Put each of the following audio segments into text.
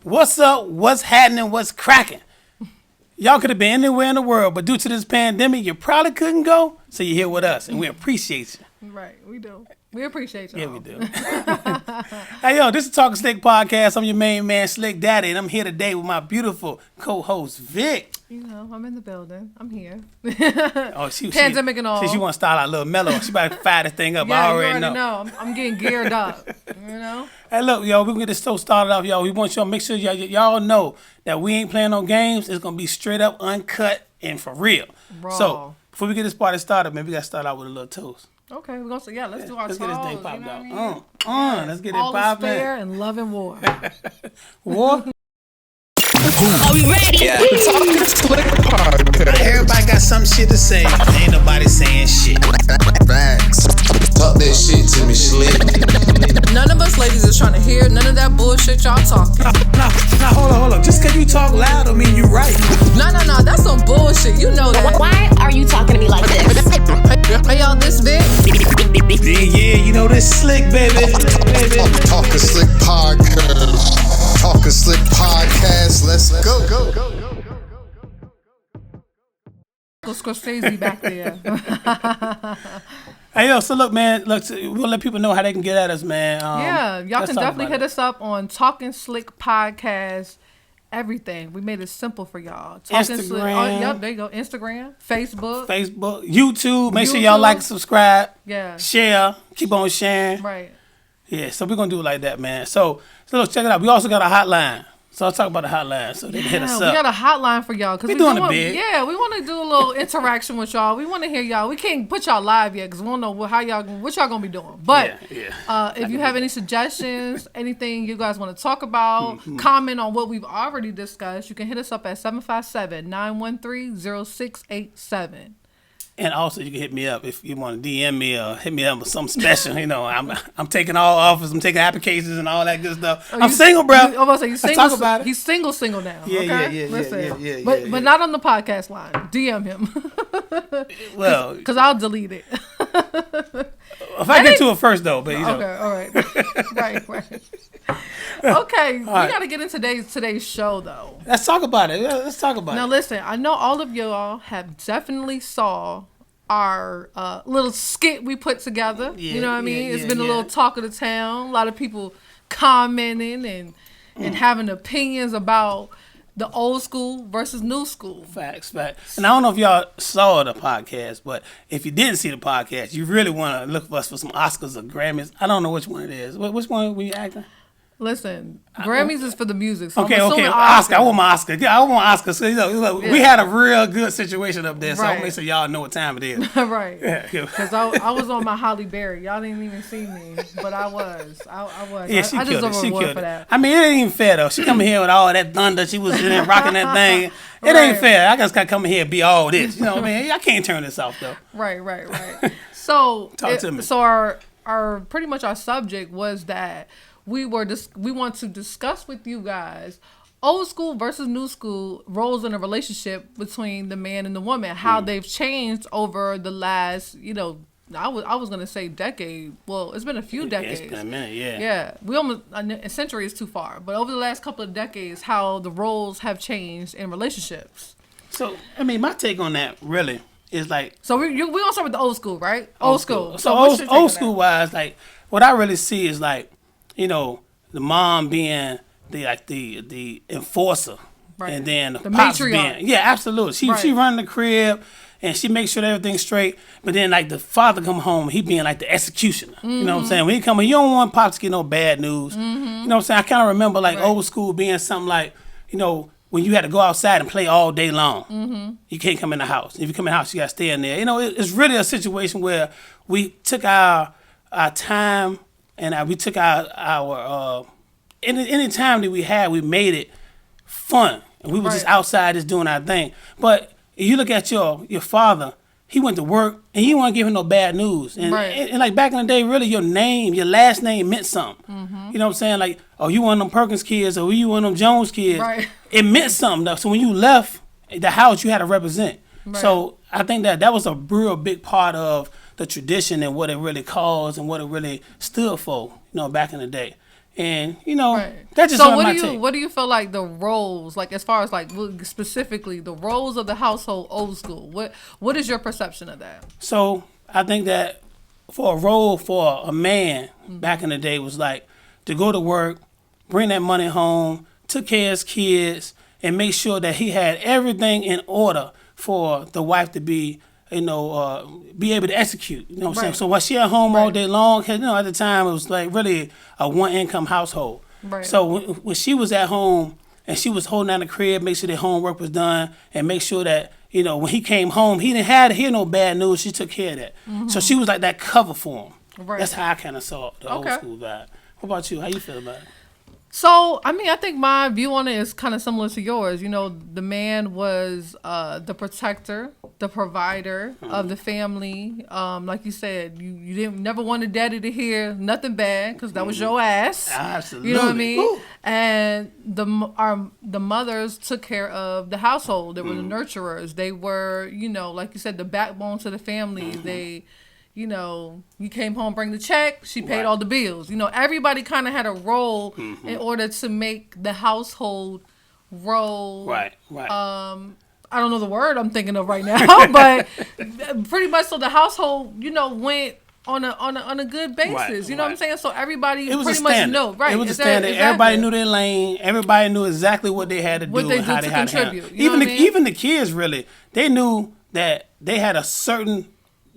What's up? What's happening? What's cracking? Y'all could have been anywhere in the world, but due to this pandemic, you probably couldn't go, so you're here with us, and we appreciate you. Right, we do. We appreciate y'all. Yeah, we do. Hey, yo, this is Talking Slick Podcast. I'm your main man, Slick Daddy, and I'm here today with my beautiful co-host, Vick. You know, I'm in the building. I'm here. Oh, Pandemic and all. She want to start out a little mellow. She about to fire this thing up. Yeah, I already know. I'm getting geared up. You know? Hey, look, yo, we're going to get this show started off, yo. We want y'all to make sure y'all know that we ain't playing no games. It's going to be straight up, uncut, and for real. Raw. So, before we get this party started, man, we got to start out with a little toast. Okay, we're going to say, let's do our toast. Let's get this thing popped out. I mean? Let's get all it popping. All is fair and love and war. War? Are we ready? Yeah. Everybody got some shit to say. Ain't nobody saying shit. Facts. Talk that shit to me, Slick. None of us ladies is trying to hear none of that bullshit y'all talking. Now, hold on. Just because you talk loud don't mean you right. No. That's some bullshit. You know that. Why are you talking to me like this? Hey, y'all, this Vick? Yeah, you know this Slick, baby. Talking Slick Podcast. Talking Slick Podcast. Let's go. Scorsese back there. Hey, yo, so look, man, we'll let people know how they can get at us, man. Y'all can definitely hit us up on Talking Slick Podcast, everything. We made it simple for y'all. Talking Instagram. Slick. Oh, yep, there you go. Instagram, Facebook, YouTube. Make sure y'all like and subscribe. Yeah. Share. Keep on sharing. Right. Yeah, so we're going to do it like that, man. So look, check it out. We also got a hotline. So I'll talk about the hotline. So they can hit us up. We got a hotline for y'all. We doing it big. Yeah, we want to do a little interaction with y'all. We want to hear y'all. We can't put y'all live yet because we don't know what y'all going to be doing. But if you have any suggestions, anything you guys want to talk about, comment on what we've already discussed, you can hit us up at 757-913-0687. And also, you can hit me up if you want to DM me or hit me up with something special. You know, I'm taking all offers, I'm taking applications and all that good stuff. I'm single, bro. I'm about to say, he's single. Talk about it. He's single now. Yeah, okay? Yeah. But not on the podcast line. DM him. Well, because I'll delete it. If I get to it first, though, but you know. Okay, all right. right. Okay, we got to get into today's show, though. Let's talk about it. Now, listen, I know all of y'all have definitely saw our little skit we put together. You know what I mean? It's been a little talk of the town. A lot of people commenting and having opinions about the old school versus new school. Facts. And I don't know if y'all saw the podcast, but if you didn't see the podcast, you really want to look for us for some Oscars or Grammys. I don't know which one it is. Which one were you acting? Listen, Grammys is for the music. So okay. Oscar. I want my Oscar. Yeah, I want Oscar. So, we had a real good situation up there, so I'm make sure y'all know what time it is. Right. Because I was on my Holly Berry. Y'all didn't even see me, but I was. I was. Yeah, she I killed deserve it. a reward for that. I mean, it ain't even fair, though. She coming here with all that thunder. She was in there rocking that thing. It ain't fair. I just got to come in here and be all this. You know what I mean? I can't turn this off, though. Right. So, Talk to me. So our pretty much our subject was that we want to discuss with you guys old school versus new school roles in a relationship between the man and the woman, how they've changed over the last, I was gonna say decade. Well, it's been a few decades. It's been a minute, yeah. Yeah, we almost a century is too far, but over the last couple of decades, how the roles have changed in relationships. So, I mean, my take on that really is like. So we gonna start with the old school, right? Old school. So old school wise, like what I really see is like, the mom being the enforcer, right, and then the pops matriarch. being absolutely. She run the crib and she makes sure that everything's straight. But then like the father come home, he being like the executioner. You know what I'm saying? When he come home, you don't want pops to get no bad news. You know what I'm saying? I kind of remember like old school being something like when you had to go outside and play all day long. You can't come in the house. If you come in the house, you got to stay in there. It's really a situation where we took our time. And we took our any time that we had, we made it fun. And we were just outside just doing our thing. But if you look at your father, he went to work and he wasn't giving no bad news. And like back in the day, really your last name meant something. You know what I'm saying? Like, oh, you one of them Perkins kids or you one of them Jones kids. Right. It meant something though. So when you left the house, you had to represent. Right. So I think that was a real big part of the tradition and what it really caused and what it really stood for, back in the day. And you know, Right. that's just So my take. what do you feel like the roles, like as far as like specifically the roles of the household old school? What is your perception of that? So I think that for a role for a man back in the day was like to go to work, bring that money home, took care of his kids, and make sure that he had everything in order for the wife to be, be able to execute. You know what I'm saying? Right. So while she at home all Right. day long, 'cause, at the time it was like really a one-income household. Right. So when she was at home and she was holding down the crib, make sure the homework was done, and make sure that when he came home, he didn't have to hear no bad news. She took care of that. So she was like that cover for him. Right. That's how I kind of saw the old Okay. school vibe. What about you? How you feel about it? So, I mean, I think my view on it is kind of similar to yours. The man was the protector, the provider of the family. Like you said, you didn't never wanted daddy to hear nothing bad because that was your ass. Absolutely. You know what I mean? Ooh. And the mothers took care of the household. They were the nurturers. They were, like you said, the backbone to the family. They... you came home, bring the check. She paid Right. all the bills. Everybody kind of had a role in order to make the household roll. Right. I don't know the word I'm thinking of right now, but pretty much so the household, went on a good basis. Right, You know what I'm right. saying? So everybody It was pretty a much standard. know. Right. It was a Exactly. standard. Everybody knew their lane. Everybody knew exactly what they had to What do they and do how to they had to handle. contribute. You know what I mean? Even the kids really, they knew that they had a certain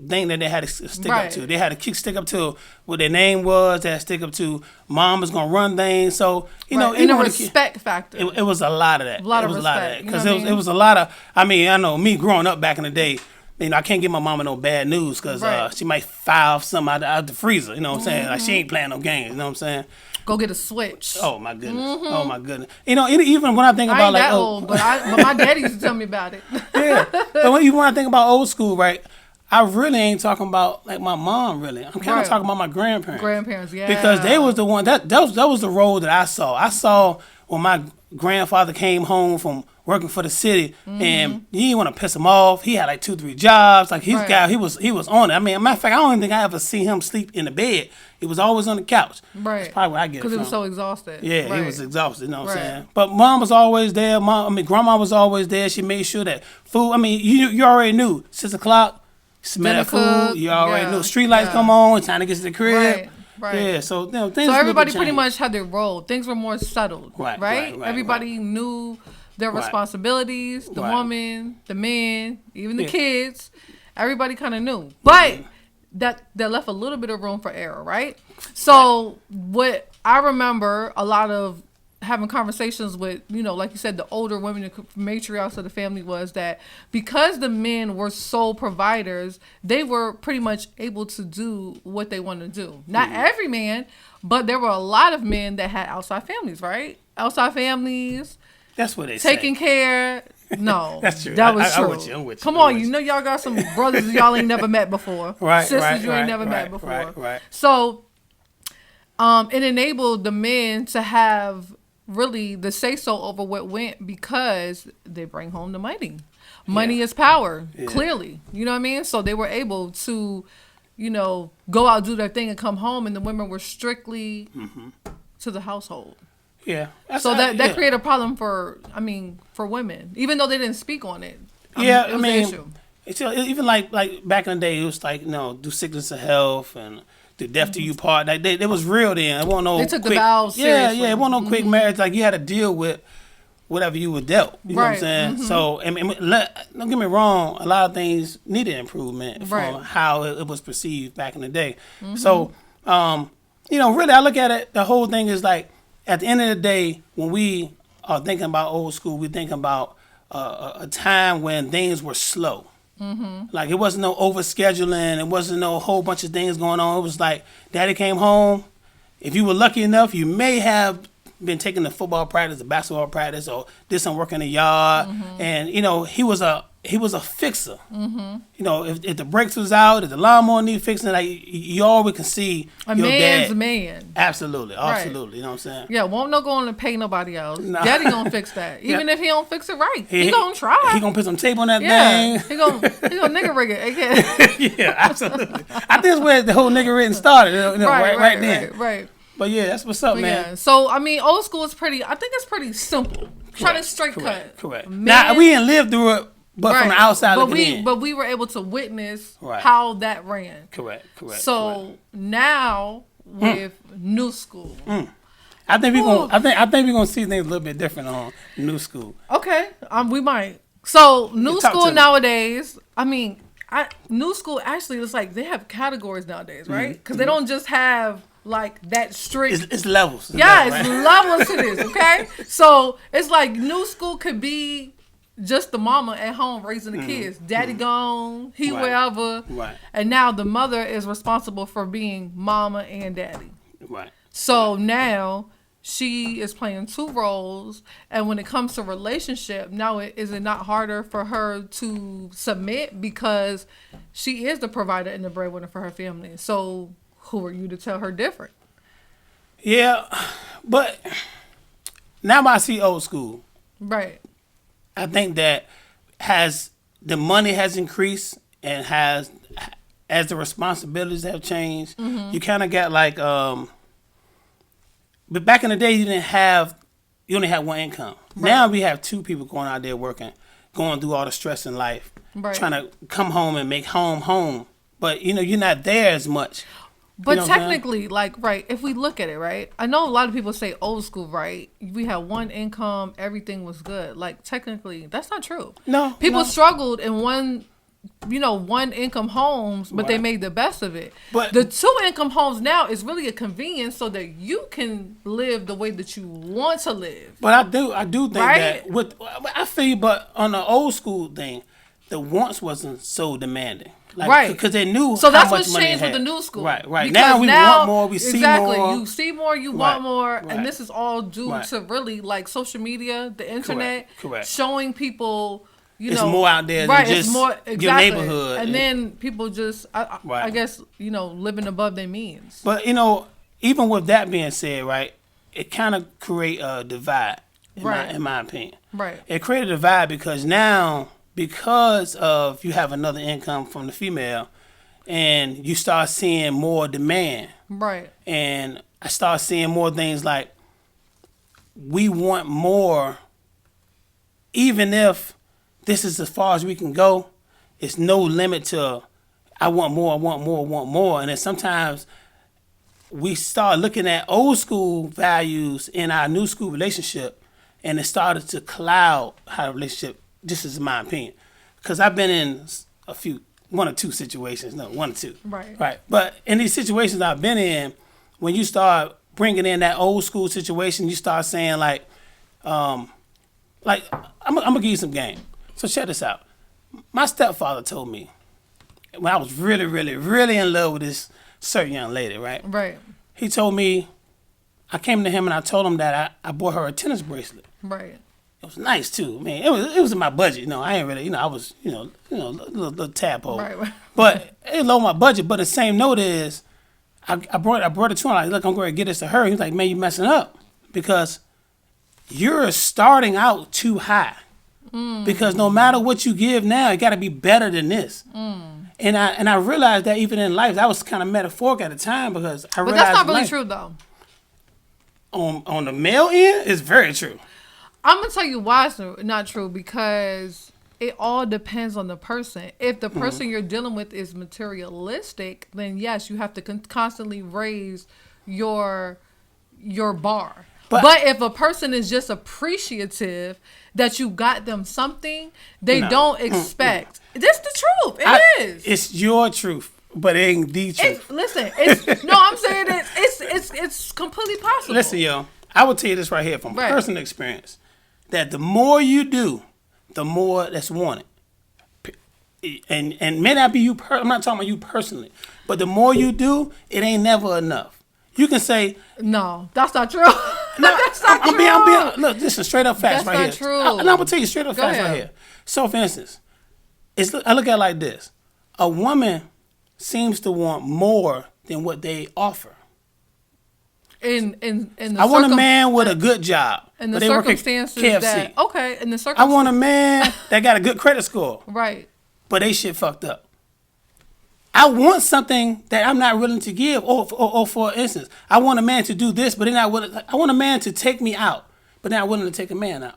thing that they had to stick Right. up to. They had to stick up to what their name was. They had to stick up to mom was gonna run things. So Right. And even a when respect factor. it was a lot of that. A lot of it was a lot of respect, that you know because what I it mean? was a lot of. I mean, I know me growing up back in the day. I can't give my mama no bad news because Right. she might file something out the freezer. You know what I'm saying? Like she ain't playing no games. You know what I'm saying? Go get a switch. Oh my goodness! Oh my goodness! Even when I think I about ain't like that old, but my daddy used to tell me about it. yeah, but even when I think about old school, right? I really ain't talking about like my mom. Really, I'm kind of Right. talking about my grandparents. Grandparents, yeah. Because they was the one that was the role that I saw. I saw when my grandfather came home from working for the city, and you didn't want to piss him off. He had like 2-3 jobs. Like his Right. guy, he was on it. I mean, matter of fact, I don't even think I ever see him sleep in the bed. He was always on the couch. Right. That's probably where I get it Because from. he was so exhausted. Yeah, Right. he was exhausted, you know what I'm Right. saying? But mom was always there. Grandma was always there. She made sure that food, you already knew. 6 o'clock, smell Dinner that food. cooked, You already yeah, knew. Street lights yeah. come on, time to get to the crib. Right, right. Yeah, so things So a little everybody bit pretty changed. much had their role. Things were more settled. Right, Right. right, right, Everybody knew their Right. responsibilities. The Right. woman, the men, even the Yeah. kids. Everybody kind of knew. But that left a little bit of room for error, right? So what I remember a lot of having conversations with, like you said, the older women, the matriarchs of the family, was that because the men were sole providers, they were pretty much able to do what they wanted to do. Not every man, but there were a lot of men that had outside families, right? Outside families, That's what they say. taking care. No, That's true. That was I'm true. with you, I'm with you, Come I'm on, with you you. know y'all got some brothers y'all ain't never met before. Right, Sisters right, you ain't right, never met right, before. right. So, it enabled the men to have really the say so over what went because they bring home the money. Money Yeah. is power, Yeah. clearly. You know what I mean? So they were able to, go out, do their thing, and come home, and the women were strictly to the household. Yeah. So that yeah. created a problem for women, even though they didn't speak on it. Yeah, it was an issue. it's even like back in the day, it was like do sickness of health and the death to you part. Like it was real then. It wasn't no. They took the quick, vows Yeah, seriously. yeah. It wasn't no quick marriage. Like you had to deal with whatever you were dealt. You know what I'm Right, saying? So don't get me wrong. A lot of things needed improvement from Right. how it was perceived back in the day. So really, I look at it. The whole thing is like at the end of the day, when we are thinking about old school, we think about a time when things were slow. Like it wasn't no overscheduling. It wasn't no whole bunch of things going on. It was like daddy came home. If you were lucky enough, you may have been taking the football practice, the basketball practice, or did some work in the yard. And he was a fixer. If the brakes was out, if the lawnmower need fixing, like you always can see A your man's dad. man. Absolutely. You know what I'm saying? Yeah, won't no going to pay nobody else. Nah. Daddy gonna fix that. Even Yeah. if he don't fix it right. He gonna try. He gonna put some tape on that yeah. thing. He gonna nigga rig it. Okay. Yeah, absolutely. I think that's where the whole nigga written started. Right then. Right. But yeah, that's what's up, But man. yeah, so I mean, old school is pretty. I think it's pretty simple. Trying to straight cut. Correct. Man, Now we didn't live through it, but from the outside looking in. But we were able to witness Right. how that ran. Correct. So now with new school. I think we're gonna see things a little bit different on new school. Okay, we might. So new Talk to school me. nowadays. I mean, new school actually it's like they have categories nowadays, right? Because they don't just have like that strict. It's levels. Yeah, levels, it's levels to this, okay? So it's like new school could be just the mama at home raising the kids. Daddy gone, he Right. wherever. Right. And now the mother is responsible for being mama and daddy. Right. So now she is playing two roles. And when it comes to relationship, now is it not harder for her to submit because she is the provider and the breadwinner for her family? So who are you to tell her different? Yeah, but now I see old school. Right. I think that as the money has increased and as the responsibilities have changed, you kind of got like but back in the day you only had one income. Right. Now we have two people going out there working, going through all the stress in life, Right. trying to come home and make home. But you're not there as much. But You know what I'm saying? technically, like, right, if we look at it, right, I know a lot of people say old school, right? We had one income, everything was good. Like, technically, that's not true. No, People no. struggled in one income homes, but they Right. made the best of it. But- the two income homes now is really a convenience so that you can live the way that you want to live. But I do think Right? that I feel, but on the old school thing, the wants wasn't so demanding, like, Right. Because they knew So how that's much what's money they changed with had. the new school. Right. Because Now we want more, we see exactly, more. you see more, you Right, want more, right. and this is all due Right. to really like social media, the internet, Correct. showing people. It's more out there than right, just it's more, your exactly. neighborhood. And then people just, I Right. guess, living above their means. But even with that being said, right, it kind of create a divide, Right. in my opinion. Right. It created a divide because now, because of you have another income from the female, and you start seeing more demand. Right. And I start seeing more things like we want more, even if this is as far as we can go. It's no limit to I want more. And then sometimes we start looking at old school values in our new school relationship, and it started to cloud how the relationship, just as my opinion. Because I've been in one or two situations. No, one or two. Right. But in these situations I've been in, when you start bringing in that old school situation, you start saying like I'm gonna give you some game. So check this out. My stepfather told me when I was really, really, really in love with this certain young lady, right? Right. He told me, I came to him and I told him that I bought her a tennis bracelet. Right. It was nice too. Man, it was in my budget. I ain't really, I was, little tadpole. Right. But it low my budget. But the same note is, I brought it to him. Like, look, I'm going to get this to her. He's like, man, you messing up because you're starting out too high. Because no matter what you give now, it got to be better than this. And I realized that even in life, that was kind of metaphoric at the time because I realized. But that's not really life, true though. On the male end, it's very true. I'm gonna tell you why it's not true because it all depends on the person. If the person you're dealing with is materialistic, then yes, you have to constantly raise your bar. But if a person is just appreciative that you got them something, they don't expect. That's the truth. It is. It's your truth, but it ain't the truth. I'm saying it's completely possible. Listen, yo, I will tell you this right here from personal experience, that the more you do, the more that's wanted. And may not be you. I'm not talking about you personally, but the more you do, it ain't never enough. You can say, no, that's not true. No, that's not true. I'm being, look, this is straight up facts That's right not here. true. And I'm gonna tell you straight up Go facts ahead. right here. So, for instance, I look at it like this: a woman seems to want more than what they offer. In the I want a man with a good job, in the but they work at circumstances KFC. that in the I circumstances want a man that got a good credit score, right. but they shit fucked up. I want something that I'm not willing to give. Or for instance, I want a man to do this, but they're not willing. I want a man to take me out, but they're not willing to take a man out.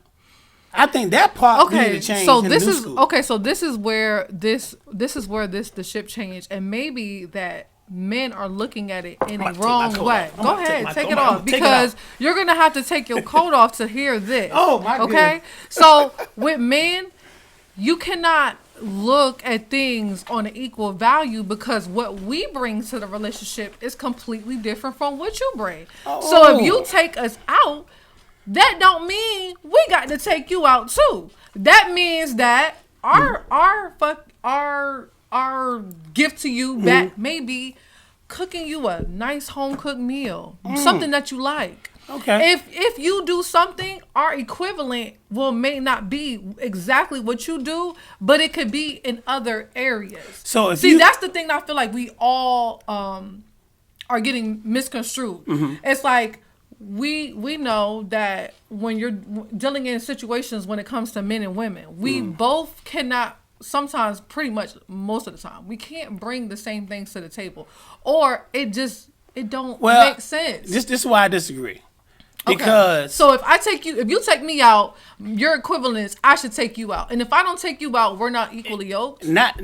I think that part needed to change. So in this the new is school. okay. So this is where the ship changed, and maybe that men are looking at it in a wrong way. Go ahead, take it off, because you're gonna have to take your coat off to hear this. Oh my goodness. Okay, so with men, you cannot look at things on an equal value, because what we bring to the relationship is completely different from what you bring. So if you take us out, that don't mean we got to take you out too. That means that our gift to you back may be cooking you a nice home cooked meal, something that you like. Okay. If you do something, our equivalent may not be exactly what you do, but it could be in other areas. So if that's the thing I feel like we all are getting misconstrued. It's like we know that when you're dealing in situations when it comes to men and women, we both cannot. Sometimes, pretty much most of the time, we can't bring the same things to the table, or it don't make sense. This is why I disagree. Because so if you take me out, your equivalence, I should take you out, and if I don't take you out, we're not equally yoked. Not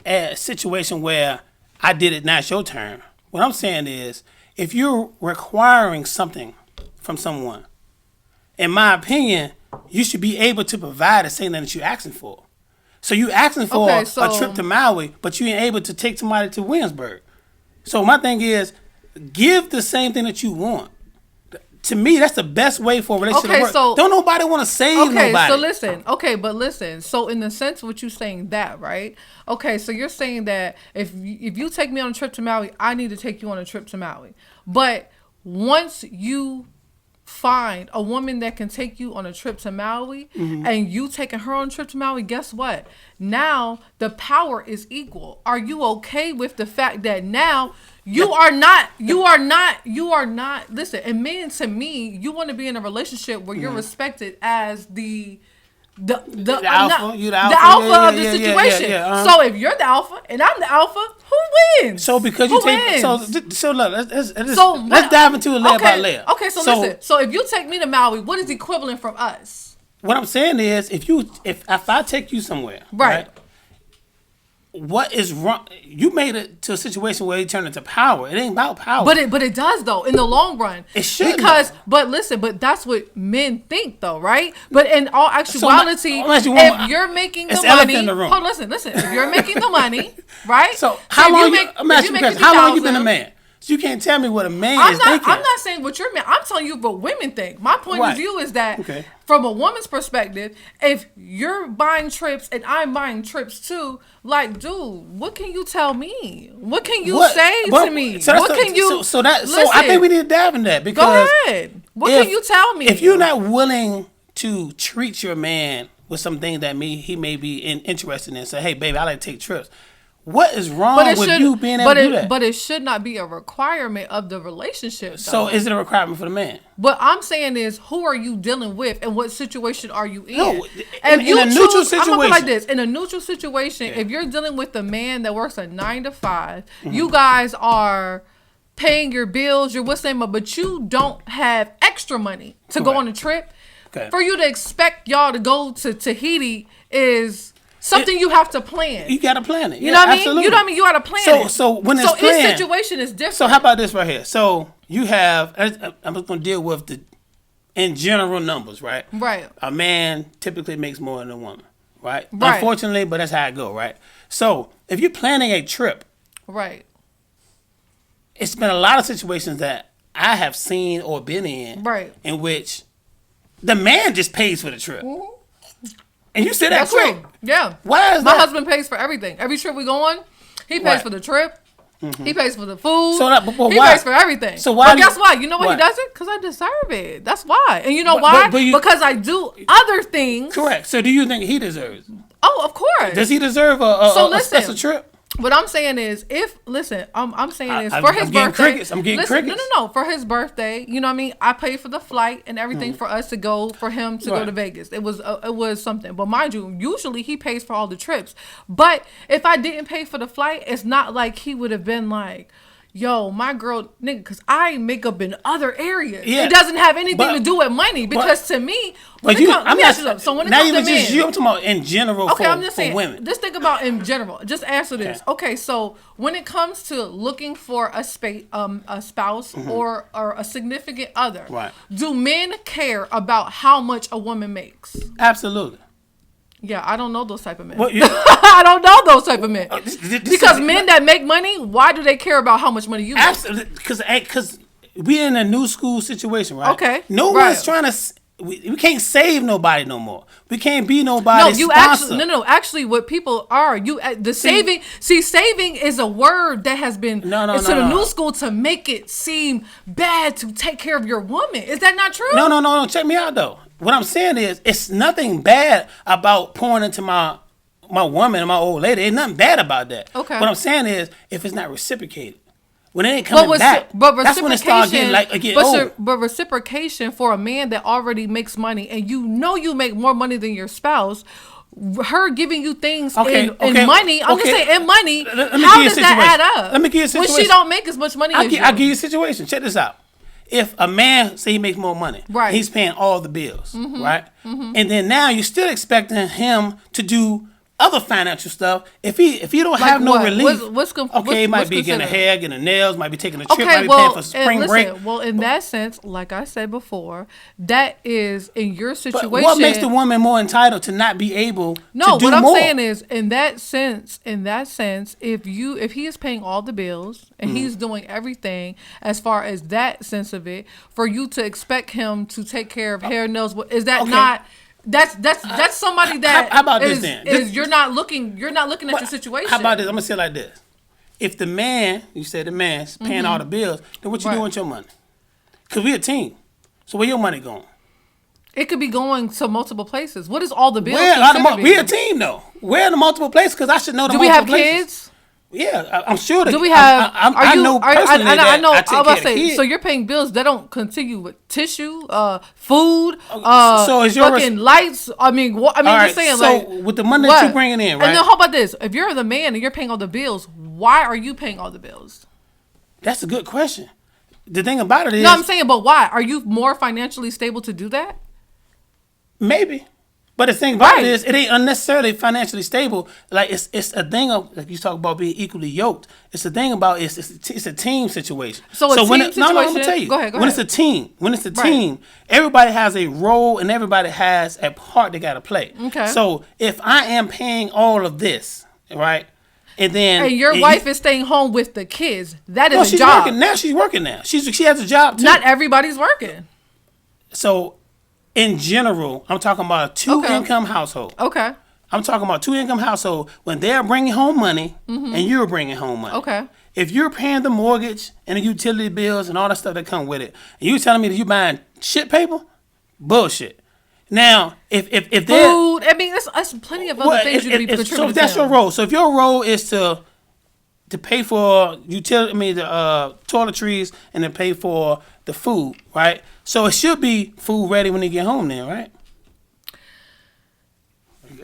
a situation where I did it, now it's your turn. What I'm saying is, if you're requiring something from someone, in my opinion, you should be able to provide the same thing that you're asking for. So you asking for a trip to Maui, but you ain't able to take somebody to Williamsburg. So my thing is, give the same thing that you want. To me, that's the best way for a relationship to work. So, don't nobody want to save nobody. So listen. So in the sense of what you're saying that, right? Okay, so you're saying that if you take me on a trip to Maui, I need to take you on a trip to Maui. But once you find a woman that can take you on a trip to Maui, and you taking her on a trip to Maui, guess what? Now the power is equal. Are you okay with the fact that now you are not, listen, and men, to me, you want to be in a relationship where you're respected as the alpha. You the alpha of the situation. So if you're the alpha and I'm the alpha, who wins? So because you take so look, let's dive into it layer by layer. Okay, so listen. So if you take me to Maui, what is equivalent from us? What I'm saying is, if I take you somewhere, right? What is wrong? You made it to a situation where it turned into power. It ain't about power. But it does though in the long run. It should. But that's what men think though, right? But in all actuality, if you're making the money, listen. If you're making the money, right? So how long? How long you been a man? So you can't tell me what a man is thinking. I'm not saying what you're man. I'm telling you what women think. My point of view is that from a woman's perspective, if you're buying trips and I'm buying trips too, like, dude, what can you tell me? What can you say to me? So what can you? So I think we need to dive in that, because go ahead. What can you tell me? If you're not willing to treat your man with something that he may be interested in, say, hey, baby, I like to take trips. What is wrong with you being able to do that? But it should not be a requirement of the relationship. So is it a requirement for the man? What I'm saying is, who are you dealing with, and what situation are you in? No, in a neutral situation. I'm gonna put it like this: in a neutral situation, if you're dealing with a man that works a 9 to 5, you guys are paying your bills, you're what's name, but you don't have extra money to go on a trip. For you to expect y'all to go to Tahiti is something you have to plan. You got to plan it. You know what I mean? You know what I mean? You got to plan it. So when it's planned, each situation is different. So how about this right here? So you have, I'm just going to deal with in general numbers, right? Right. A man typically makes more than a woman, right? Unfortunately, but that's how it go, right? So if you're planning a trip, right, it's been a lot of situations that I have seen or been in, right, in which the man just pays for the trip. Mm-hmm. And you said that's true. Yeah. Why is my husband pays for everything. Every trip we go on, he pays for the trip. Mm-hmm. He pays for the food. He pays for everything. So why? But guess what? You know why he does it? Because I deserve it. That's why. And you know why? Because I do other things. Correct. So do you think he deserves it? Oh, of course. Does he deserve a special trip? What I'm saying is, I'm saying is I'm for his getting birthday. crickets. I'm getting crickets. No. For his birthday, you know what I mean? I paid for the flight and everything for us to go, for him to go to Vegas. It was something. But mind you, usually he pays for all the trips. But if I didn't pay for the flight, it's not like he would have been like, yo, my girl, nigga, because I make up in other areas. Yeah. It doesn't have anything to do with money. Because to me, when it comes to men, you, I'm talking about in general I'm just saying, women. just think about in general. Just answer this. Okay, so when it comes to looking for a spouse or a significant other, right, do men care about how much a woman makes? Absolutely. Yeah, I don't know those type of men. Well, I don't know those type of men. Because men that make money, why do they care about how much money you make? Absolutely, because we're in a new school situation, right? Okay. No one's trying to. We can't save nobody no more. We can't be nobody's sponsor. Actually, what people are, saving is a word that has been the new school to make it seem bad to take care of your woman. Is that not true? No. Check me out though. What I'm saying is, it's nothing bad about pouring into my woman and my old lady. Ain't nothing bad about that. Okay. What I'm saying is, if it's not reciprocated, when it ain't coming back, that's when it starts getting old. But reciprocation for a man that already makes money, and you make more money than your spouse, her giving you things in money. I'm just saying, in money. How does that add up? Let me give you a situation. When she don't make as much money as you. I'll give you a situation. Check this out. If a man say he makes more money, right, he's paying all the bills, right, and then now you're still expecting him to do other financial stuff. If he don't have no relief, he might be getting a hair, getting nails, might be taking a trip, might be paying for spring break. Well, in that sense, like I said before, that is in your situation. But what makes the woman more entitled to not be able to do more? No, what I'm saying is, in that sense, if he is paying all the bills and he's doing everything as far as that sense of it, for you to expect him to take care of hair, nails, is that not? That's somebody that how about this then? You're not looking at the situation. How about this? I'm gonna say it like this: if the man, you said the man's paying all the bills, then what you doing with your money? Because we're a team. So where your money going? It could be going to multiple places. What is all the bills? We're a team though. Where are the multiple places? Because I should know the multiple places. Do we have kids? Yeah, I'm sure that. Do we have? I know personally that I take care of the kids. So you're paying bills that don't continue with tissue, food, so is your fucking lights. I mean, just saying. So with the money that you're bringing in, right? And then how about this? If you're the man and you're paying all the bills, why are you paying all the bills? That's a good question. The thing about it is, no, I'm saying, but why? Are you more financially stable to do that? Maybe. But the thing about it is, it ain't unnecessarily financially stable. Like it's a thing of, like you talk about being equally yoked. It's a thing about it's a team situation. So I'm gonna tell you. Go ahead. When it's a team, everybody has a role and everybody has a part they gotta play. Okay. So if I am paying all of this, right, and your wife is staying home with the kids, that is a job. She's working now. She has a job too. Not everybody's working. So. In general, I'm talking about a two-income household. Okay. I'm talking about two-income household when they're bringing home money and you're bringing home money. Okay. If you're paying the mortgage and the utility bills and all that stuff that come with it, and you telling me that you buying shit paper, bullshit. Now, if food, I mean, that's plenty of other things you could be contributing. So if that's your role. So if your role is to pay for the toiletries and to pay for the food, right? So it should be food ready when you get home then, right?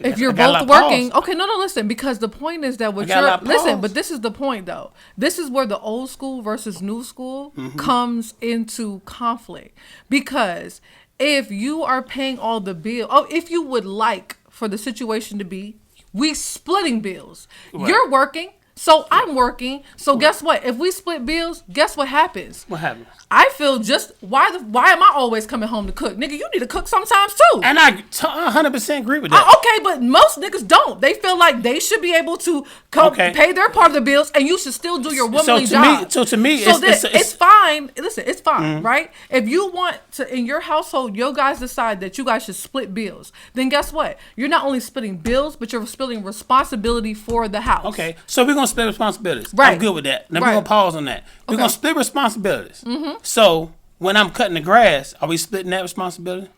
If you're both working, okay, listen, because the point is that but this is the point though. This is where the old school versus new school comes into conflict. Because if you are paying all the bills, if you would like for the situation to be, we splitting bills. Right. You're working. So I'm working. So guess what? If we split bills, guess what happens? What happens? I feel just why am I always coming home to cook? Nigga, you need to cook sometimes too. And I 100% agree with that. Okay, but most niggas don't. They feel like they should be able to pay their part of the bills, and you should still do your womanly job. To me, it's fine. Listen, it's fine, right? If you want to, in your household, your guys decide that you guys should split bills, then guess what? You're not only splitting bills, but you're splitting responsibility for the house. Okay, so we're going to split responsibilities. Right. I'm good with that. Now we're going to pause on that. We're going to split responsibilities. So when I'm cutting the grass, are we splitting that responsibility?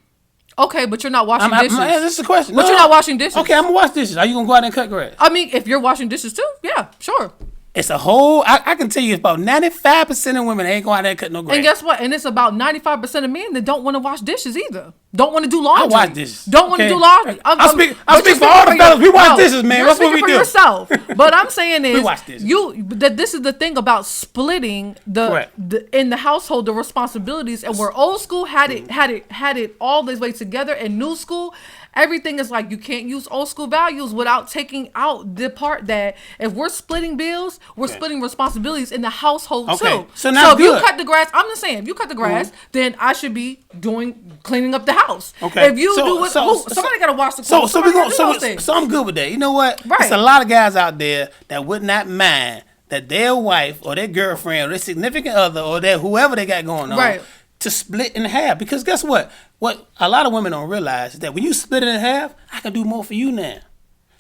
Okay, but you're not washing dishes. This is a question. But you're not washing dishes. Okay, I'm gonna wash dishes. Are you gonna go out there and cut grass? I mean, if you're washing dishes too, yeah, sure. It's a whole. I can tell you, it's about 95% of women ain't going out there and cut no grass. And guess what? And it's about 95% of men that don't want to wash dishes either. Don't want to do laundry. I wash dishes. Don't want to do laundry. I speak for all the fellas. We wash dishes, man. That's what we do. Yourself. But I'm saying is, we wash dishes. That this is the thing about splitting the in the household the responsibilities, and where old school had it all this way together, and new school. Everything is like you can't use old school values without taking out the part that if we're splitting bills, we're splitting responsibilities in the household too. So now if you cut the grass, I'm just saying, if you cut the grass, then I should be cleaning up the house. Okay. If you do it, somebody gotta wash the clothes. So I'm good with that. You know what? Right. There's a lot of guys out there that would not mind that their wife or their girlfriend or their significant other or their whoever they got going on to split in half. Because guess what? What a lot of women don't realize is that when you split it in half, I can do more for you now.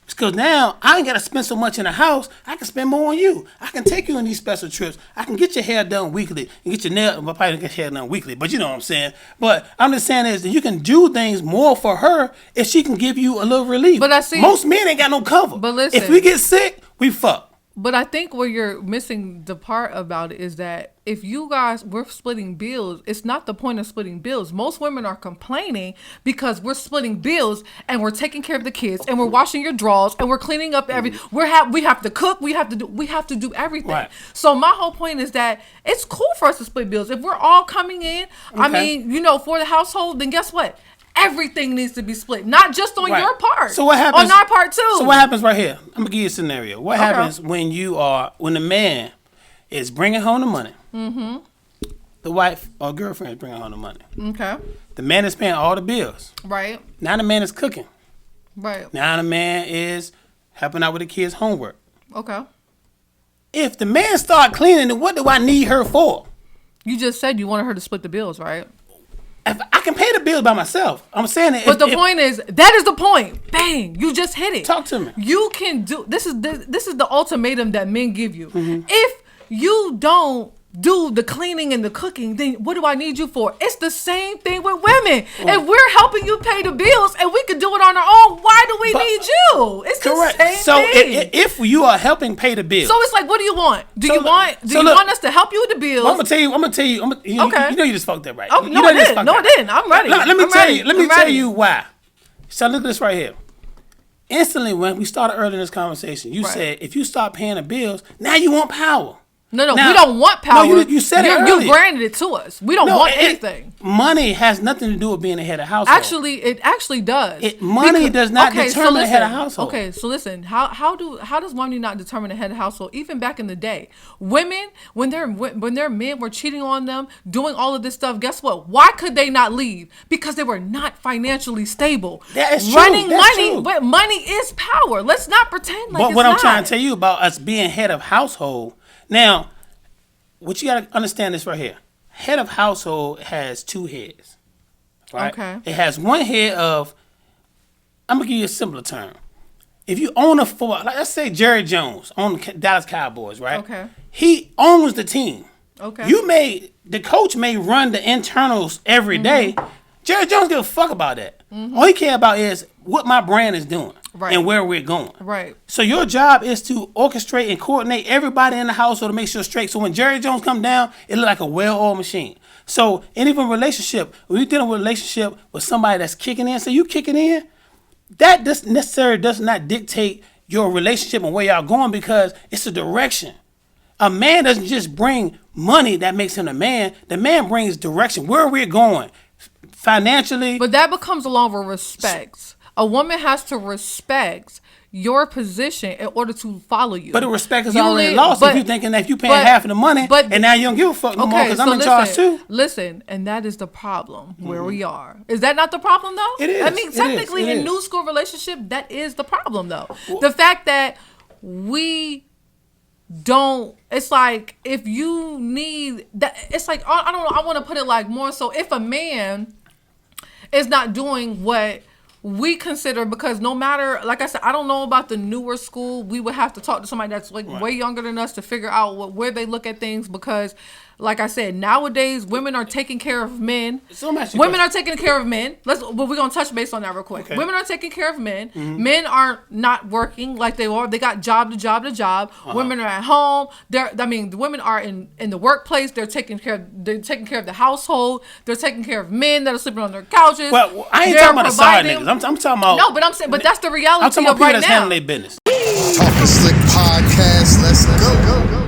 Because now I ain't got to spend so much in the house. I can spend more on you. I can take you on these special trips. I can get your hair done weekly and get your nail. Well, probably get your hair done weekly, but you know what I'm saying. But I'm just saying is that you can do things more for her if she can give you a little relief. But I see most men ain't got no cover. But listen, if we get sick, we fuck. But I think where you're missing the part about it is that if you guys we're splitting bills, it's not the point of splitting bills. Most women are complaining because we're splitting bills and we're taking care of the kids and we're washing your drawers and we're cleaning up we have to cook, we have to do everything. Right. So my whole point is that it's cool for us to split bills. If we're all coming in, I mean, for the household, then guess what? Everything needs to be split, not just on your part. So what happens? On our part too. So what happens right here? I'm gonna give you a scenario. What happens when the man is bringing home the money? Mm-hmm. The wife or girlfriend is bringing home the money. Okay. The man is paying all the bills. Right. Now the man is cooking. Right. Now the man is helping out with the kids' homework. Okay. If the man start cleaning, then what do I need her for? You just said you wanted her to split the bills, right? If I can pay the bills by myself. I'm saying it. But the point is, that is the point. Bang! You just hit it. Talk to me. You can do this. Is the ultimatum that men give you. Mm-hmm. If you don't do the cleaning and the cooking, then what do I need you for? It's the same thing with women. If we're helping you pay the bills and we can do it on our own, why do we need you? It's correct. The same thing. If you are helping pay the bills, so it's like, what do you want? Do you want us to help you with the bills? I'm gonna tell you. Okay. You know you just fucked that right. Oh, no, I didn't. No, I didn't. I'm ready. Let me tell you why. So look at this right here. Instantly, when we started earlier in this conversation, you said if you start paying the bills, now you want power. No, we don't want power. No, you said it earlier. You granted it to us. We don't want anything. Money has nothing to do with being the head of household. Actually, it actually does. Money does not determine the head of household. Okay, so listen. How does money not determine the head of household? Even back in the day, women when their men were cheating on them, doing all of this stuff. Guess what? Why could they not leave? Because they were not financially stable. That is true. Running money, but money is power. Let's not pretend like. But what I'm trying to tell you about us being head of household. Now, what you got to understand this right here. Head of household has two heads. Right? Okay. It has one head of, I'm going to give you a simpler term. If you own let's say Jerry Jones owned the Dallas Cowboys, right? Okay. He owns the team. Okay. The coach may run the internals every day. Jerry Jones give a fuck about that. All he care about is what my brand is doing and where we're going. Right. So your job is to orchestrate and coordinate everybody in the household to make sure it's straight. So when Jerry Jones come down, it look like a well-oiled machine. So and even relationship, when you're dealing with a relationship with somebody that's kicking in, so you kicking in, that necessarily does not dictate your relationship and where y'all going because it's a direction. A man doesn't just bring money that makes him a man. The man brings direction. Where we're going financially. But that becomes along with respect. A woman has to respect your position in order to follow you. But the respect is already lost if you're thinking that if you paying half of the money and now you don't give a fuck no more because I'm in charge too. Listen, and that is the problem where we are. Is that not the problem though? It is. I mean, technically in new school relationship, that is the problem though. The fact that we don't, it's like if you need that, it's like, I don't know, I want to put it like more so if a man is not doing what we consider, because no matter, like I said, I don't know about the newer school. We would have to talk to somebody that's like way younger than us to figure out where they look at things, because like I said, nowadays women are taking care of men. So women are taking care of men. We're gonna touch base on that real quick. Okay. Women are taking care of men. Men are not working like they are. They got job to job to job. Women are at home. The women are in the workplace. They're taking care of the household. They're taking care of men that are sleeping on their couches. Well, I ain't talking about the side niggas. I'm talking about no, but I'm saying, but that's the reality. I'm talking about of people right that's now. handling their business. Talking Slick podcast. Let's go.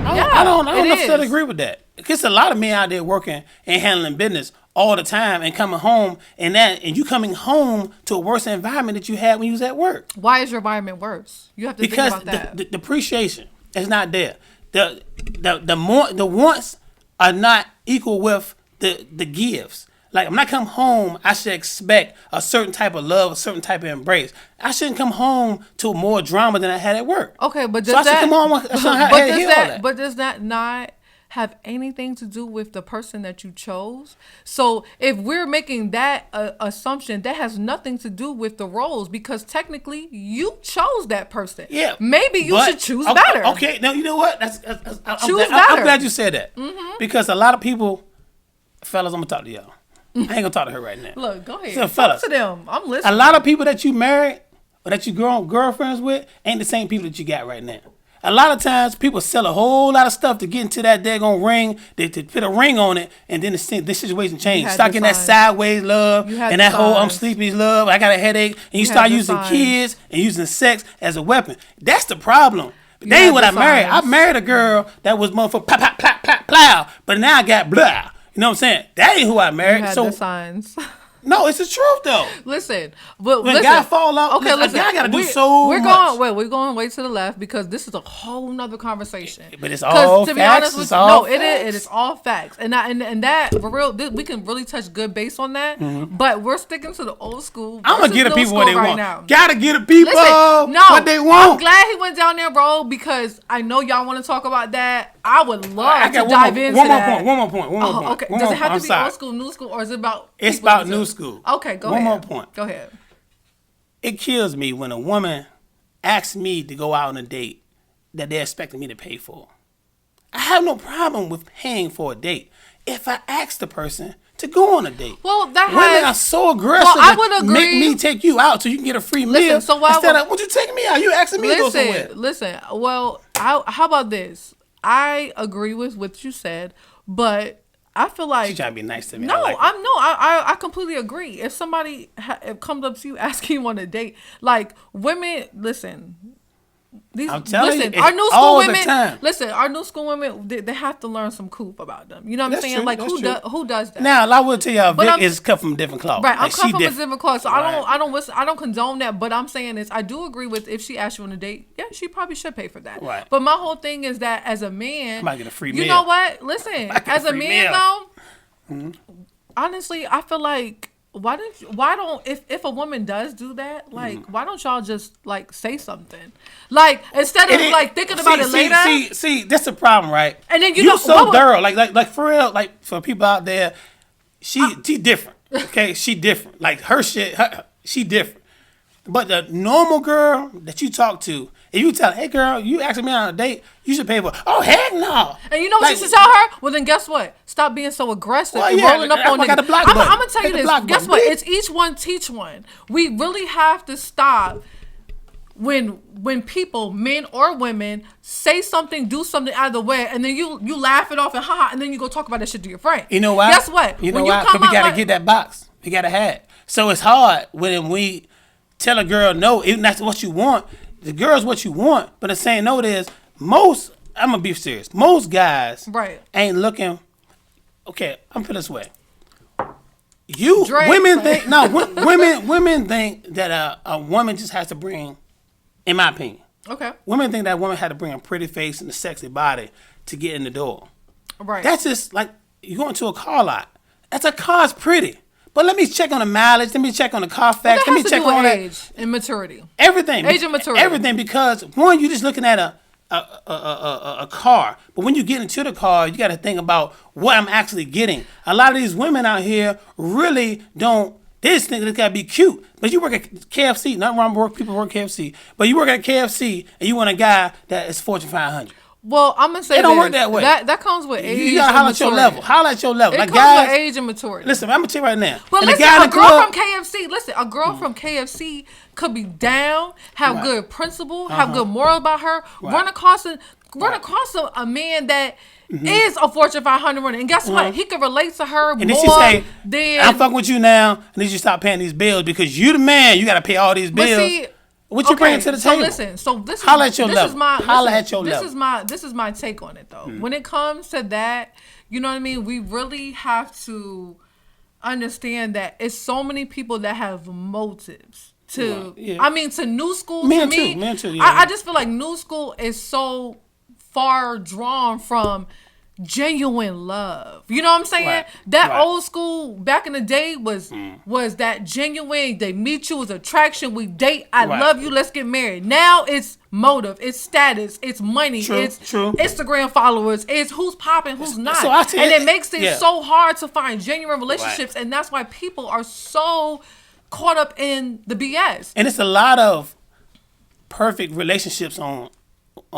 I don't it necessarily is. agree with that. Because a lot of men out there working and handling business all the time and coming home and you coming home to a worse environment that you had when you was at work. Why is your environment worse? You have to think about that. The appreciation is not there. The wants are not equal with the gives. Like, when I come home, I should expect a certain type of love, a certain type of embrace. I shouldn't come home to more drama than I had at work. Okay, but does does that not have anything to do with the person that you chose? So if we're making that assumption, that has nothing to do with the roles, because technically you chose that person. Yeah, maybe you should choose better. Okay, now you know what? I'm glad you said that, because a lot of people, fellas, I'm gonna talk to y'all. I ain't gonna talk to her right now. Look, go ahead. So, fellas, talk to them. I'm listening. A lot of people that you married or that you girlfriends with ain't the same people that you got right now. A lot of times, people sell a whole lot of stuff to get into that daggone ring. They put a ring on it, and then the situation changes. Start getting that sideways love and that whole I'm sleepy love. I got a headache, and you start using kids and using sex as a weapon. That's the problem. They ain't what I married. I married a girl that was motherfucker pop, pop, pop, pop, plow, but now I got blah. You know what I'm saying? That ain't who I married. You had the signs. No, it's the truth though. Listen, but when a guy fall out, okay, listen, a guy gotta do so much. We're going way to the left, because this is a whole nother conversation. But it's all to facts. Be honest with It is all facts, and that for real, we can really touch good base on that. But we're sticking to the old school. I'm gonna get the people what they want. Now. Gotta get the people what they want. I'm glad he went down there, bro, because I know y'all want to talk about that. I would love to dive into that. One more point. Okay, does it have to be old school, new school, or is it about? It's about new school. Okay, go ahead. One more point. Go ahead. It kills me when a woman asks me to go out on a date that they're expecting me to pay for. I have no problem with paying for a date if I ask the person to go on a date. Well, women are so aggressive. Well, I would agree. Make me take you out so you can get a free meal. So why instead of, would you take me out? You asking me to go somewhere. Listen. Well, how about this? I agree with what you said, but I feel like she's trying to be nice to me. No, I completely agree. If somebody comes up to you asking you on a date, like, women, listen. I'm telling you, our new school women. Our new school women, they have to learn some coop about them. You know what I'm saying? True, like, who does that? Now, I will tell y'all, Vick is cut from a different cloth. Right, like, I'm cut from a different cloth, so right. I don't condone that. But I'm saying is, I do agree with, if she asks you on a date, yeah, she probably should pay for that. Right. But my whole thing is that as a man, I might get a free meal. You know what? Listen, as a man though, honestly, I feel like, why don't if a woman does do that, like, why don't y'all just, like, say something, like, instead of like thinking about it later. See, that's the problem, right? And then you so thorough, like for real, like, for people out there, she different. Okay, she different. Like, her shit, she different. But the normal girl that you talk to, if you tell her, hey girl, you asking me on a date, you should pay for it. Oh, heck no. And you know what you should tell her? Well, then guess what? Stop being so aggressive and rolling up on niggas. I'm going to tell you this. Guess what? It's each one teach one. We really have to stop when people, men or women, say something, do something out of the way, and then you laugh it off and haha, and then you go talk about that shit to your friend. You know why? Guess what? You know why? Because we got to get that box. We got to have it. So it's hard when we tell a girl no, even that's what you want. The girl's what you want, but the saying no is most. I'm gonna be serious. Most guys ain't looking. Okay, I'm put it this way. Women think that a woman just has to bring, in my opinion. Okay. Women think that a woman had to bring a pretty face and a sexy body to get in the door. Right. That's just like you going to a car lot. That's a car's pretty. But let me check on the mileage. Let me check on the Carfax. Let me check on age and maturity. Everything. Age and maturity. Everything, because one, you're just looking at a car. But when you get into the car, you got to think about what I'm actually getting. A lot of these women out here really don't. They just think it's got to be cute. But you work at KFC. Nothing wrong with people work KFC. But you work at KFC and you want a guy that is Fortune 500. Well, I'm gonna say it don't work that way. That comes with age. You gotta holler at your level. Holler at your level. It like comes guys, with age and maturity. Listen, I'm gonna tell you right now. But and listen, the guy a in the girl club, from KFC. Listen, a girl from KFC could be down, have Right. good principle, have good moral about her, Right. run across a man that is a Fortune 500 runner, and guess what? He can relate to her and more then she say, than "I'm fucking with you now," and then you stop paying these bills because you the man. You gotta pay all these But bills. see, What you bringing to the table? So this Holla is at your this level. is my Holla listen, at your this level. this is my take on it though. When it comes to that, you know what I mean? We really have to understand that it's so many people that have motives to Right, yeah. I mean to new school Men to me. too, men too, yeah. I just feel like new school is so far drawn from genuine love. You know what I'm saying? Right, That right. old school back in the day was that genuine. They meet you as attraction. We date. I Right. love you. Let's get married. Now it's motive. It's status. It's money. True, it's true. Instagram followers. It's who's popping, who's not. So I tell and you- it makes it yeah. so hard to find genuine relationships, and that's why people are so caught up in the BS. And it's a lot of perfect relationships on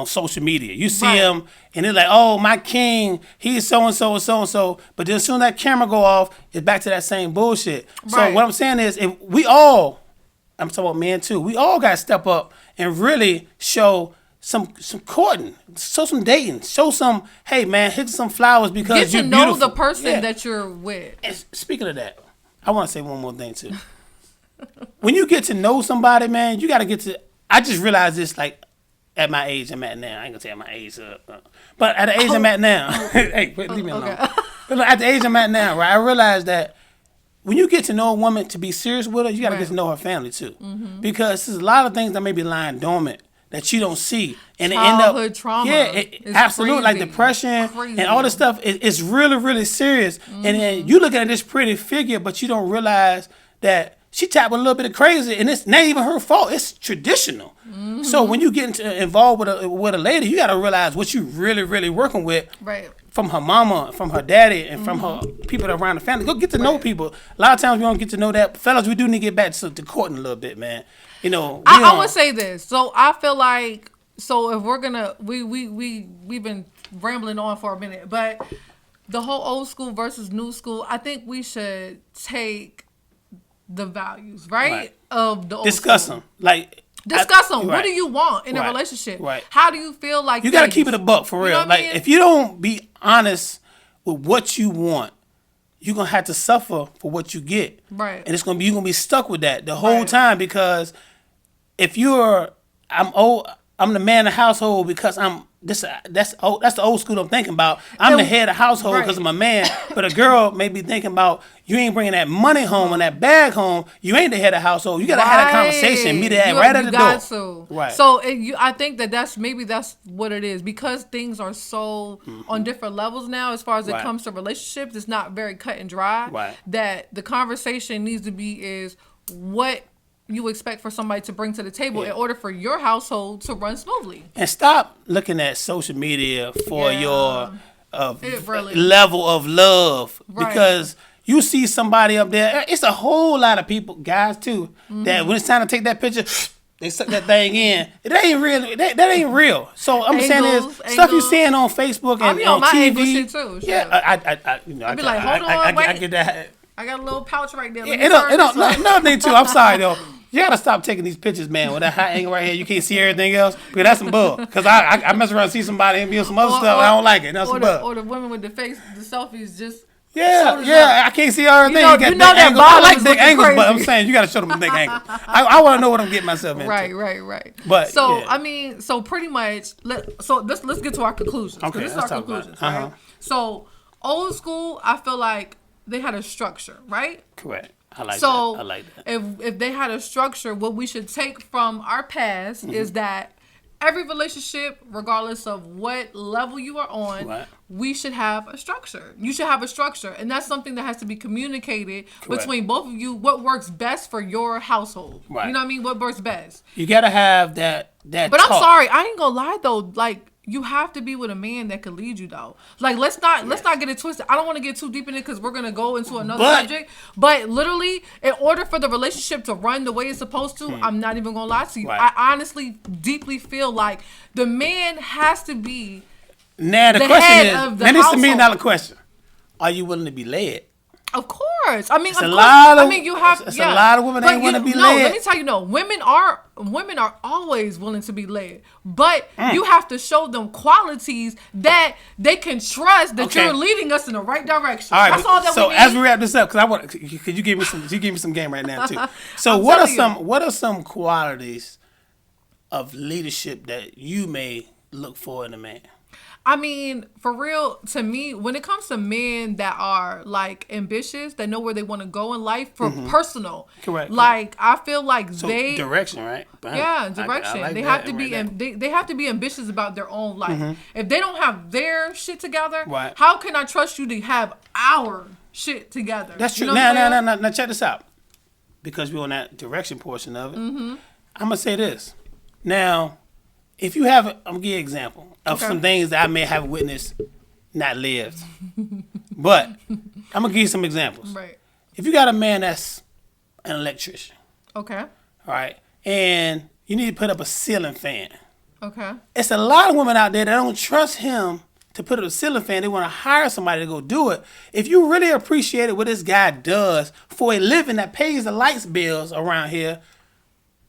social media. You see Right. them, and they're like, "Oh, my king, he's so and so and so and so." But then as soon as that camera go off, it's back to that same bullshit. So Right. what I'm saying is, if we all, I'm talking about men too, we all got to step up and really show some courting, show some dating, show some, hey man, hit some flowers because Get to you're know beautiful. the person Yeah. that you're with. And speaking of that, I want to say one more thing too. When you get to know somebody, man, you got to get to. I just realized this, like, at my age I'm at now. I ain't gonna tell my age, but at the age I'm at now, hey, leave me alone. At the age I'm at now, right? I realized that when you get to know a woman to be serious with her, you got to Right. get to know her family too, because there's a lot of things that may be lying dormant that you don't see, and Childhood it end up trauma is absolutely, like crazy. depression Crazy. and all this stuff. It's really, really serious, and then you look at this pretty figure, but you don't realize that she tapped with a little bit of crazy, and it's not even her fault. It's traditional. So when you get involved with a lady, you got to realize what you really, really working with. Right. From her mama, from her daddy, and from her people that around the family. Go get to know people. A lot of times we don't get to know that. Fellas, we do need to get back to courting a little bit, man. You know, I would say this. So I feel like, so if we're gonna we've been rambling on for a minute, but the whole old school versus new school, I think we should take the values, right? Of the old discuss school. them. Like, Discuss them. What right. do you want in a Right. relationship? Right. How do you feel like You got to things? keep it a buck for You real. know what I Like, mean? if you don't be honest with what you want, you're gonna have to suffer for what you get. Right. And you're gonna be stuck with that the whole Right. time, because if I'm the man of the household because that's the old school I'm thinking about. I'm the head of the household because I'm a man, but a girl may be thinking about, you ain't bringing that money home and that bag home. You ain't the head of the household. You gotta have that conversation, meet that right at the door. Right. So I think that's what it is, because things are so on different levels now as far as it Right. comes to relationships. It's not very cut and dry. Right. That the conversation needs to be is what you expect for somebody to bring to the table in order for your household to run smoothly. And stop looking at social media for Yeah. your It really- level of love, Right. because you see somebody up there. It's a whole lot of people, guys too, that when it's time to take that picture, they suck that thing in. It ain't real. That ain't real. So I'm saying is stuff you seeing on Facebook I and be on on my TV. angle shit too, shit. Yeah, I be like, hold on, I wait. get that. I got a little pouch right there. Let me It turn don't, this way. another thing too. I'm sorry though. You gotta stop taking these pictures, man. With that high angle right here, you can't see everything else. Because that's some bull. Because I mess around and see somebody and be on some other stuff. I don't like it. That's some bull. Or the women with the selfies just. Yeah, shoulders yeah. up. I can't see everything. You know got that angles. I bottom like is big looking angles, but I'm crazy. saying you gotta show them a big angle. I want to know what I'm getting myself into. Right. But, so yeah. I mean, so pretty much, let's get to our conclusions. 'cause Okay, this is let's our talk about it. conclusions, right? So old school, I feel like they had a structure, right? Correct. I like So that. I like that. if they had a structure, what we should take from our past Mm-hmm. is that every relationship, regardless of what level you are on, Right. we should have a structure. You should have a structure, and that's something that has to be communicated between both of you. What works best for your household? Right. You know what I mean? What works best? You gotta have that. But talk. I'm sorry, I ain't gonna lie though. Like, you have to be with a man that could lead you though. Like, let's not get it twisted. I don't want to get too deep in it because we're gonna go into another subject. But literally, in order for the relationship to run the way it's supposed to, I'm not even gonna lie to you. Right. I honestly deeply feel like the man has to be Now the the question head is, of the now this is a $1 million household. question. Are you willing to be led? Of course. I mean, It's of a course. lot of- I mean, you have. it's a yeah. lot of women that But ain't wanna be no, led. let me tell you, no. Women are always willing to be led, but you have to show them qualities that they can trust that Okay. you're leading us in the right direction. All right. That's all that So we need. as we wrap this up, because I want, could you give me some game right now too? So I'm what are telling you. some qualities of leadership that you may look for in a man? I mean, for real, to me, when it comes to men that are like ambitious, that know where they want to go in life for personal, Correct. Like I feel like So they direction, right? Bam. Yeah, I direction. like They that have to right be there. they have to be ambitious about their own life. If they don't have their shit together, Right. how can I trust you to have our shit together? That's true. You know what I'm saying? Now, check this out. Because we're on that direction portion of it, I'm gonna say this. Now, if you have, I'm gonna give you an example of Okay. some things that I may have witnessed, not lived, but I'm gonna give you some examples. Right. If you got a man that's an electrician, Okay. all right, and you need to put up a ceiling fan, Okay. it's a lot of women out there that don't trust him to put up a ceiling fan. They want to hire somebody to go do it. If you really appreciated what this guy does for a living that pays the lights bills around here,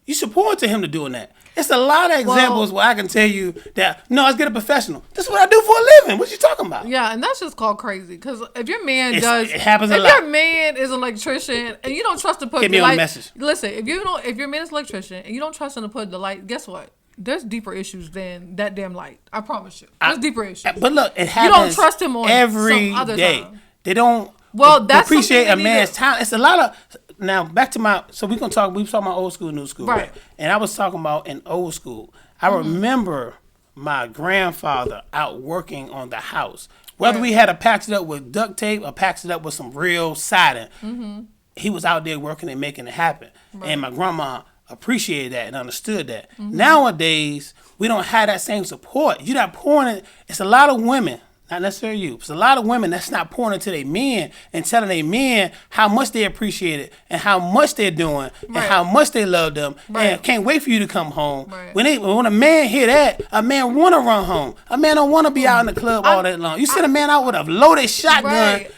you should point to him to doing that. It's a lot of examples where I can tell you that, no, let's get a professional. This is what I do for a living. What you talking about? Yeah, and that's just called crazy. Because if your man It does, happens a if lot. your man is an electrician and you don't trust to put Hit me the on light, the message. listen, if your man is an electrician and you don't trust him to put the light, guess what? There's deeper issues than that damn light. I promise you. There's deeper issues. But look, it happens don't trust him on every some other day. time. They don't Well, that's appreciate a something they need man's to- talent. It's a lot of, now back to my, so we were talking about old school, new school. Right. And I was talking about in old school. I remember my grandfather out working on the house. Whether Right. we had to patch it up with duct tape or patch it up with some real siding, he was out there working and making it happen. And my grandma appreciated that and understood that. Nowadays, we don't have that same support. You're not pouring it. It's a lot of women, not necessarily you. It's a lot of women that's not pouring into their men and telling their men how much they appreciate it and how much they're doing and Right. how much they love them Right. and can't wait for you to come home. Right. When a man hear that, a man want to run home. A man don't want to be out in the club all day long. You send a man out with a loaded shotgun. Right.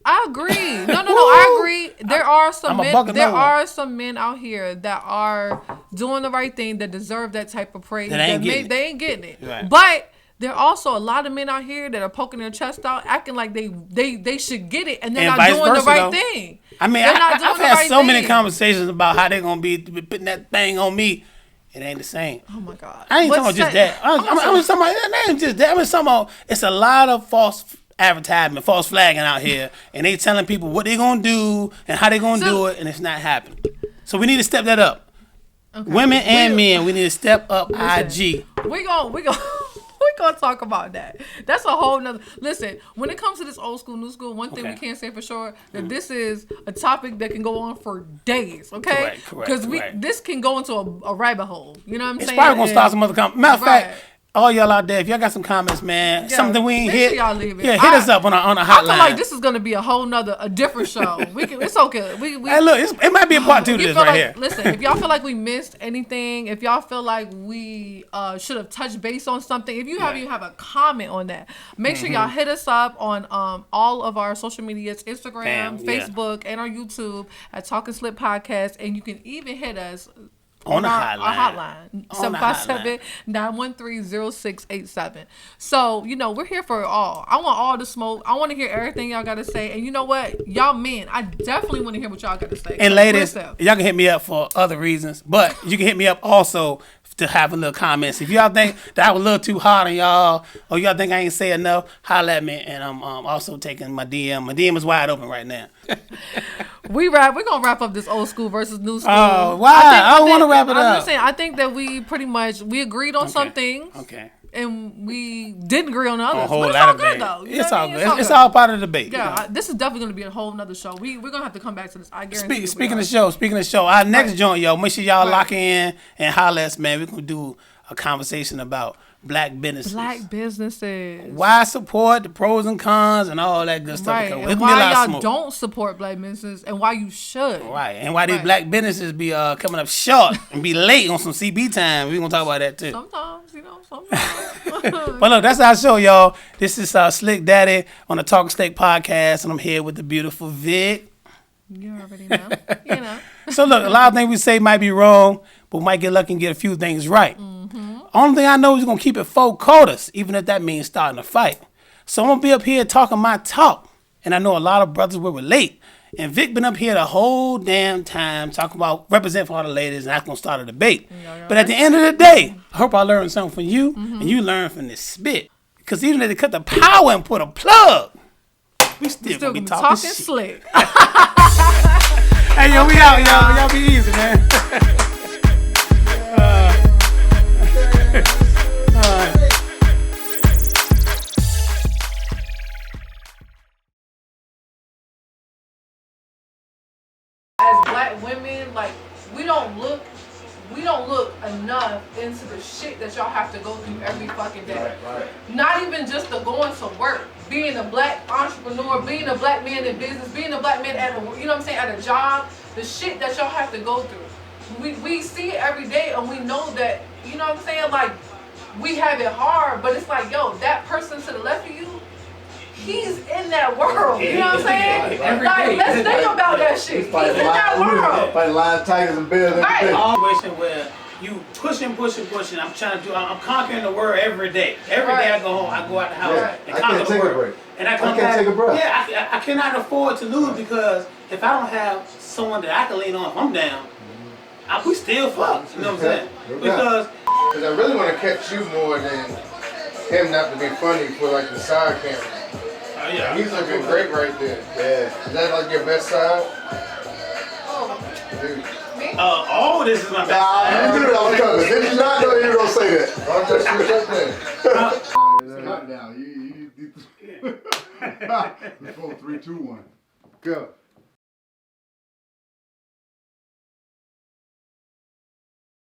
I agree. No, I agree. There are some I'm a men. bucket There number. are some men out here that are doing the right thing, that deserve that type of praise. That ain't getting it. They ain't getting it. Right. But there are also a lot of men out here that are poking their chest out, acting like they should get it, and they're And not vice doing the versa, right though. thing. I mean, They're not I've doing the had right so many thing. conversations about how they're gonna be putting that thing on me. It ain't the same. Oh my God. I ain't What's talking about just that? that. I'm just talking about that ain't just that. I'm just talking about it's a lot of false advertisement, false flagging out here, and they telling people what they gonna do and how they gonna do it, and it's not happening. So we need to step that up. Okay. Women and men, we need to step up IG. We gonna talk about that. That's a whole nother. Listen, when it comes to this old school, new school, one thing we Okay. can't say for sure that this is a topic that can go on for days. Okay, Correct. this can go into a rabbit hole. You know what I'm It's saying? probably gonna start some other comments. Matter of Right. fact, all y'all out there, if y'all got some comments, man, Yeah, something we ain't make hit, sure y'all leave it. yeah, hit us up on a hotline. I feel like this is gonna be a different show. It's okay. We Hey, look, it might be a part two to you this feel right like, here. Listen, if y'all feel like we missed anything, if y'all feel like we should have touched base on something, if you have a comment on that, make sure y'all hit us up on all of our social medias, Instagram, Bam, yeah. Facebook, and our YouTube at Talking Slip Podcast, and you can even hit us On the our hotline. hotline, 757-913-0687. So, we're here for it all. I want all the smoke. I want to hear everything y'all got to say. And you know what? Y'all men, I definitely want to hear what y'all got to say. And So, ladies, listen. y'all can hit me up for other reasons, but you can hit me up also to have a little comments. If y'all think that I was a little too hard on y'all, or y'all think I ain't say enough, holla at me. And I'm also taking my DM. My DM is wide open right now. We're gonna wrap up this old school versus new school. Oh, why? I don't wanna wrap it I'm up. just saying, I think that we pretty much agreed on some things. Okay. And we didn't agree on A others. whole But it's lot all of good things. though. You know It's what I all mean? good. It's all part of the debate. Yeah, you know? this is definitely gonna be a whole nother show. We're gonna have to come back to this. I guarantee. Speaking of the show, our next Right. joint, yo, make sure y'all Right. lock in and holla at us, man. We're gonna do a conversation about black businesses. Black businesses. Why support, the pros and cons, and all that good stuff. Right. Because And it's gonna be a why lot of y'all smoke. don't support black businesses and why you should. Right, and why these Right. black businesses be coming up short and be late on some CB time. We're gonna talk about that too. Sometimes, sometimes. But look, that's our show, y'all. This is Slick Daddy on the Talk Steak podcast, and I'm here with the beautiful Vick. You already know. You know. So look, a lot of things we say might be wrong, but we might get lucky and get a few things right. Only thing I know is we're gonna keep it 4 quarters, even if that means starting a fight. So I'm gonna be up here talking my talk, and I know a lot of brothers will relate. And Vic been up here the whole damn time talking about represent for all the ladies, and that's gonna start a debate. But at the end of the day, I hope I learned something from you, and you learn from this spit. Because even if they cut the power and put a plug, we still gonna be talking shit. slick. Hey, yo, we out, y'all. Y'all be easy, man. As black women, like we don't look enough into the shit that y'all have to go through every fucking day. Right. Not even just the going to work, being a black entrepreneur, being a black man in business, being a black man at a, you know what I'm saying, at a job, the shit that y'all have to go through. We see it every day, and we know that, you know what I'm saying, like we have it hard, but it's like, yo, that person to the left of you, he's in that world. You know what I'm saying? Like, let's think about that shit. He's in that world. Fighting lions, tigers, and bears every day. Situation where you pushing. I'm conquering the world every day. Every day I go home, I go out the house and conquer the world. And I come back. Take a breath. Yeah, I cannot afford to lose because if I don't have someone that I can lean on if I'm down, we still fucked. You know what I'm saying? Because I really want to catch you more than him not to be funny for like the side camera. yeah, He's looking great right there. Yeah. Is that like your best side? Dude. all this is my best side. You knew that was coming. Did you not know you were going to say that? I'm just shooting up there. Countdown. 4, 3, 2, 1. Go.